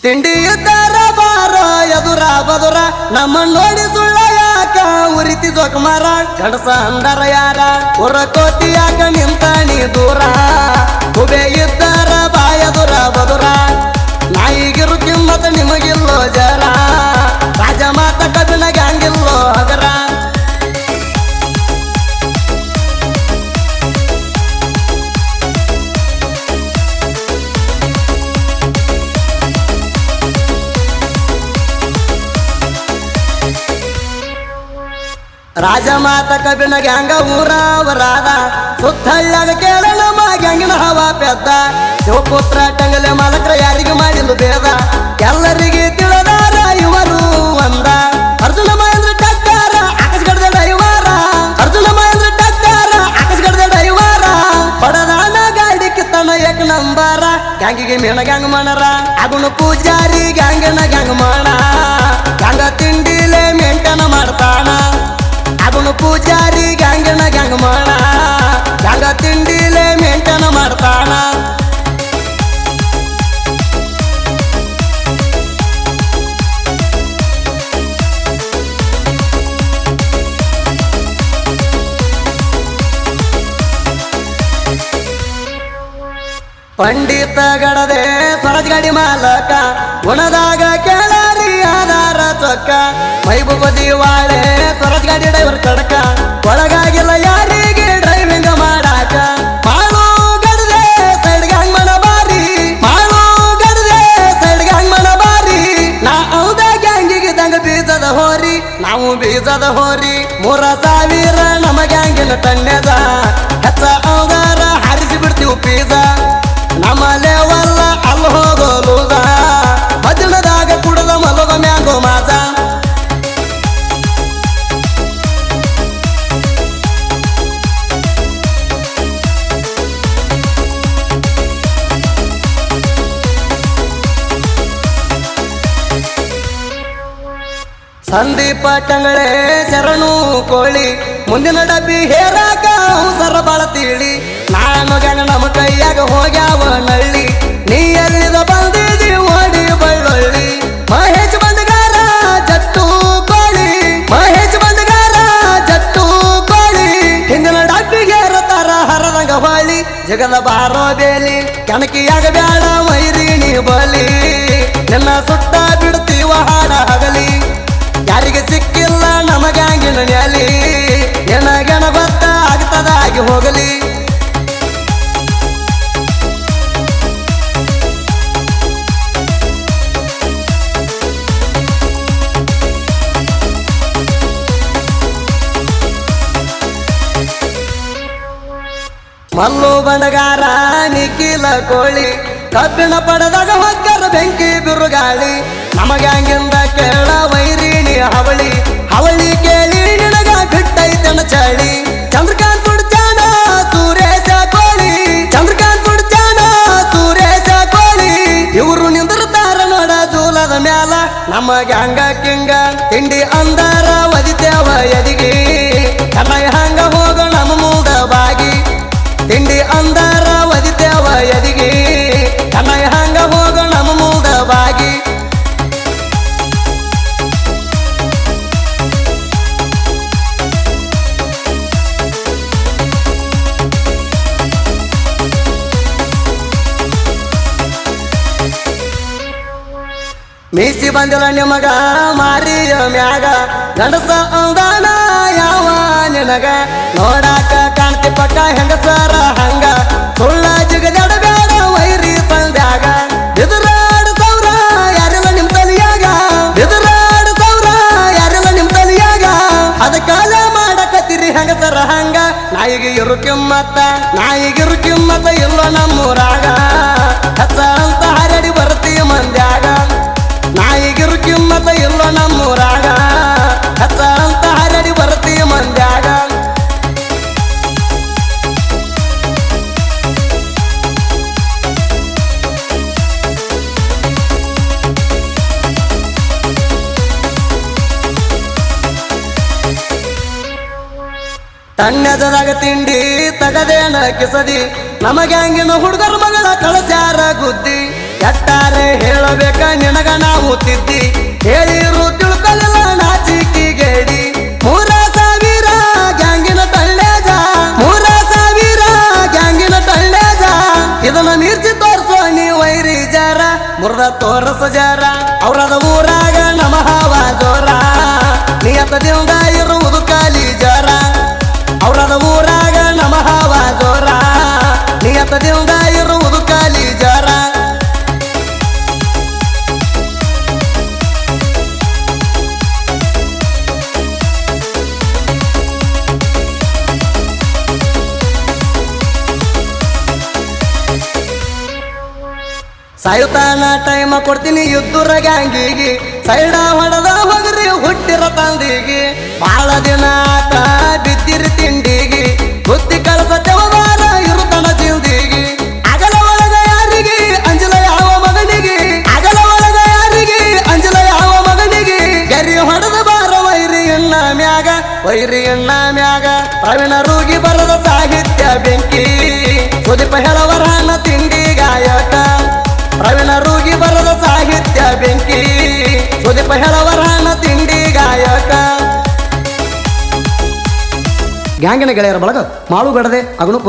ತಿಂಡಿ ಇದ್ದಾರ ಬಾರ ಎದುರ ಬದುರ ನಮ್ಮ ನೋಡಿ ಸುಳ್ಳ ಯಾಕ ಉರಿತಿ ಜೋಕುಮಾರ ಗಡಸ ಅಂದರ ಯಾರ ಉರ ಕೋತಿಯಾಕ ನಿಂತ ನೀ ದೂರ ಹುಬೆ ಇದ್ದಾರ ಬಾ ಎದುರ ಬದುರ ನಾಯಿಗಿರು ಕಿಮ್ಮತ ನಿಮಗಿಲ್ಲೋ ಜರ ರಾಜ ಮಾತ ಕಬಿನ ಗ್ಯಾಂಗಿಲ್ಲೋ ಹಗರ ರಾಜ ಮಾತ ಕಬಿನ ಗ್ಯಾಂಗ ಊರಾವರಾದ ಸುತ್ತಳ್ಳಾಗ ಕೇಳ ನಮ್ಮ ಗ್ಯಾಂಗಿನ ಹವಾ ಪೆದ್ದ ಶಿವಪುತ್ರ ಟಂಗಲೆ ಮಾಲಕ್ರ ಯಾರಿಗೆ ಮಾಡಿಲು ಬೇದ ಎಲ್ಲರಿಗೆ ತಿಳಿದಾರ ಇವರು ಒಂದ ಅರ್ಜುನ ಮಹೇಂದ್ರ ಟಕ್ಕಾರ ಆಕಾಶಗಡದ ಡೈವಾರ ಅರ್ಜುನ ಮಹೇಂದ್ರ ಟಕ್ಕಾರ ಆಕಾಶಗಡದ ಡೈವಾರ ಪಡದಾನ ಗಾಡಿ ಕಿತ್ತನ ಏಕ ನಂಬಾರ ಗ್ಯಾಂಗಿಗೆ ಮೇಣ ಗ್ಯಾಂಗ್ ಮಾಡರ ಅಗುಣ ಪೂಜಾರಿ ಗ್ಯಾಂಗನ ಗ್ಯಾಂಗ್ ಮಾಡ ಗ್ಯಾಂಗ ತಿಂಡಿಲೆ ಮೇಂಟನ ಮಾಡ್ತಾನ ಅಗುಣ ಪೂಜಾರಿ ಗ್ಯಾಂಗನ ಗ್ಯಾಂಗ್ ಮಾಡ ಗ್ಯಾಂಗ ತಿಂಡಿಲೆ ಮೇಂಟನ ಮಾಡ್ತಾನ ಪಂಡಿತ ಗಡದೆ ಸ್ವರಾಜ್ ಗಾಡಿ ಮಾಲಕ ಗುಣದಾಗ ಕೇಳಾರಿ ಆಧಾರ ಚೊಕ್ಕ ಮೈಬೂಬ ದಿವಾಳೆ ಸ್ವರಾಜ್ ಗಾಡಿ ಡ್ರೈವರ್ ಕಡಕ ಒಳಗಾಗಿಲ್ಲ ಯಾರಿಗೆ ಡ್ರೈವಿಂಗ್ ಮಾಡಾಕ ಮಾಳು ಗಡದೆ ಸೈಡ್ ಗ್ಯಾಂಗ್ ಮನ ಬಾರಿ ಮಾಳು ಗಡದೆ ಸೈಡ್ ಗ್ಯಾಂಗ್ ಮನ ಬಾರಿ ನಾ ಹೌದ ಗ್ಯಾಂಗಿಗೆ ದಂಗ ಬೀಜದ ಹೋರಿ ನಾವು ಬೀಜದ ಹೋರಿ 3,000 ನಮ್ಮ ಗ್ಯಾಂಗಿನ ತಣ್ಣದ ಹೆಚ್ಚ ಅವಗಾರ ಹಾರಿಸಿ ಬಿಡ್ತೀವಿ ಪೀಜ ನಮ್ಮ ಲೇವಲ್ಲ ಅಲ್ಲಿ ಹೋಗೋ ಲೂಸ ಮಧ್ಯಾಹ್ನದಾಗ ಕುಡದ ಮಲಗ ಮ್ಯಾಂಗೋ ಮಾಜ ಸಂದೀಪ ಟಂಗಳೆ ಶರಣು ಕೋಳಿ ಮುಂದಿನ ಡಬ್ಬಿ ಹೇರಾಕ ಸರ ಬಾಳ ತಿಳಿ ನಾನು ಗಂಗ ನಮ್ಮ ಕೈಯಾಗ ಹೋಗ್ಯಾವ ನಳ್ಳಿ ನೀ ಎಲ್ಲಿದ ಬಂದಿದಿ ಓಡಿ ಬಳ್ಳೊಳ್ಳಿ ಮಹೇಶ್ ಬಂದಗಾರ ಜಟ್ಟು ಕೋಳಿ ಮಹೇಶ್ ಬಂದಗಾರ ಜಟ್ಟು ಕೋಳಿ ಹಿಂದಿನ ಡಬ್ಬಿಗೆ ತರ ಹರದಂಗ ಹೊಳಿ ಜಗದ ಬಾರೋ ಬೇಲಿ ಕಣಕಿಯಾಗ ಬ್ಯಾಡ ಮೈರಿಣಿ ಬಲಿ ನಿನ್ನ ಸುತ್ತ ಬಿಡ್ತೀವ ಹಾಡ ಹಗಲಿ ಯಾರಿಗೆ ಸಿಕ್ಕಿಲ್ಲ ನಮಗ್ಯಾಂಗಿನ ನ್ಯಾಲಿ ಏನಾಗನ ಬತ್ತ ಆಗ್ತದಾಗಿ ಹೋಗಲಿ ಮಲ್ಲು ಬಂಡಗಾರ ನಿಖಿಲ ಕೋಳಿ ಕಬ್ಬಿಣ ಪಡೆದಾಗ ಹೊಕ್ಕರ ಬೆಂಕಿ ಬಿರುಗಾಳಿ ನಮಗ್ಯಾಂಗಿಂದ ಕೇಳ ವೈರಿಣಿ ಹವಳಿ ಹವಳಿ ಕೇಳಿ ನಿನಗ ಬಿಟ್ಟೈತನ ಚಳಿ ಚಂದ್ರಕಾಂತ್ ಬಿಡ್ತಾನ ಸೂರೇಶ ಕೋಳಿ ಚಂದ್ರಕಾಂತ್ ಬಿಡ್ತಾನ ಸೂರೇಶ ಕೋಳಿ ಇವರು ನಿಂದಿರ್ತಾರ ನೋಡ ಜೂಲದ ಮ್ಯಾಲ ನಮ್ಮ ಗ್ಯಾಂಗ ಕಿಂಗ ತಿಂಡಿ ಅಂದಾರ ಒದಿತೇವ ಎದಿಗಿ ಕನ್ನಯ ಹಂಗ ಹೋಗ ನಮ್ಮ ಮೂದ ಬಾಗಿ ತಿಂಡಿ ಅಂದಾರ ಒದಿತೇವ ಎದಿಗಿ ಕನ್ನಯ ಹಂಗ ಹೋಗ ನಮ್ಮ ಮೂದ ಬಾಗಿ ಮೀಸಿ ಬಂದಿಲ್ಲ ನಿಮಗ ಮಾರಿಯ ಮ್ಯಾಗ ಗಂಡಸ ಅಂದಾನ ಯಾವ ನಿನಗ ನೋಡಾಕ ಕಾಣ್ತಿ ಪಕ್ಕ ಹೆಂಗಸರ ಹಂಗ ಸುಳ್ಳ ಜಿಗದಾಡ ಬೇಡ ವೈರಿ ಸಂದ್ಯಾಗ ಎದುರಾಡ ಸೌರ ಯಾರೆಲ್ಲ ನಿಮ್ ತಲಿಯಾಗ ಎದುರಾಡ ಸೌರ ಯಾರೆಲ್ಲ ನಿಮ್ ತಲಿಯಾಗ ಅದ ಕಾಲ ಮಾಡಕತ್ತಿರಿ ಹೆಂಗಸರ ಹಂಗ ನಾಯಿಗಿರು ಕಿಮ್ಮತ್ತ ಇಲ್ಲ ನಮ್ಮೂರಾಗ ಹಚ್ಚ ಅಂತ ಹರಡಿ ಬರ್ತೀ ಮಂದ್ಯಾಗ ನಾಯಿಗಿರು ಕಿಮ್ಮತ್ತ ಇಲ್ಲ ನಮ್ಮೂರಾಗ ಹಚ್ಚ ಅಂತ ಹರಡಿ ಬರ್ತೀ ಮಂದ್ಯಾಗ ತಣ್ಣದಾಗ ತಿಂಡಿ ತಗದೇನ ಕಿಸದಿ ನಮಗ್ಯಾಂಗಿನ ಹುಡುಗರ ಮಗಳ ಕಳಸ್ಯಾರ ಗುದ್ದಿ ಎಟ್ಟಾರೆ ಹೇಳಬೇಕ ನಿನಗ ನಾವು ತಿದ್ದಿ ಹೇಳಿರು ತಿಳ್ಕೊಳ್ಳಲ್ಲ ನಾಚಿಕಿ ಗೇಡಿ 3,000 ಗ್ಯಾಂಗಿನ ತಳ್ಳೇಜ 3,000 ಗ್ಯಾಂಗಿನ ತಳ್ಳೇಜ ಇದನ್ನ ಮೀರ್ಸಿ ತೋರ್ಸೋ ನೀ ವೈರಿ ಜಾರ ಮುರ್ದ ತೋರಸ ಜಾರ ಅವ್ರದ ಊರಾಗ ನಮ ಹಾವ ಜೋರ ನಿಯತದಿಂದ ಇರುವುದು ಕಾಲಿ ಜಾರ ಅವ್ರದ ಊರಾಗ ನಮ ಹಾವ ಜೋರ ನಿಯತದಿಂದ ಇರುವುದು ಕಾಲಿ ಜಾರ ಸಾಯುತ್ತಾನ ಟೈಮ ಕೊಡ್ತೀನಿ ಯುದ್ಧರ ಗ್ಯಾಂಗಿಗೆ ಸೈಡ ಹೊಡೆದ ಹೋಗ್ರಿ ಹುಟ್ಟಿರ ತಂದಿಗೆ ಬಾಳ ದಿನ ಆತ ಬಿದ್ದಿರಿ ತಿಂಡಿಗೆ ಬುದ್ಧಿ ಕಳಸತ್ತವ ಬಾರ ಇರುತ್ತನ ಜಿಲ್ದಿಗೆ ಅಗಲ ಒಳಗ ಯಾರಿಗೆ ಅಂಜಲ ಯಾವ ಮಗನಿಗೆ ಅಗಲ ಒಳಗ ಯಾರಿಗೆ ಅಂಜಲ ಯಾವ ಮಗನಿಗೆ ಗರಿ ಹೊಡೆದ ಬಾರ ವೈರಿ ಎಣ್ಣ ಮ್ಯಾಗ ಪ್ರವೀಣ ರೂಗಿ ಬರದ ಸಾಹಿತ್ಯ ಬೆಂಕಿ ಸುದೀಪ ಹೇಳವರನ ತಿಂಡಿ ಗಾಯಕ ಪ್ರವೀಣ ರೂಗಿ ಬರದ ಸಾಹಿತ್ಯ ಬೆಂಕಿ ಸುದೀಪ ಹೇಳವರನ ತಿಂಡಿ ಗಾಯಕ ಗ್ಯಾಂಗಿನ ಗೆಳೆಯರ ಬಳಗ ಮಾಳು ಬೇಡದೆ ಅಗನು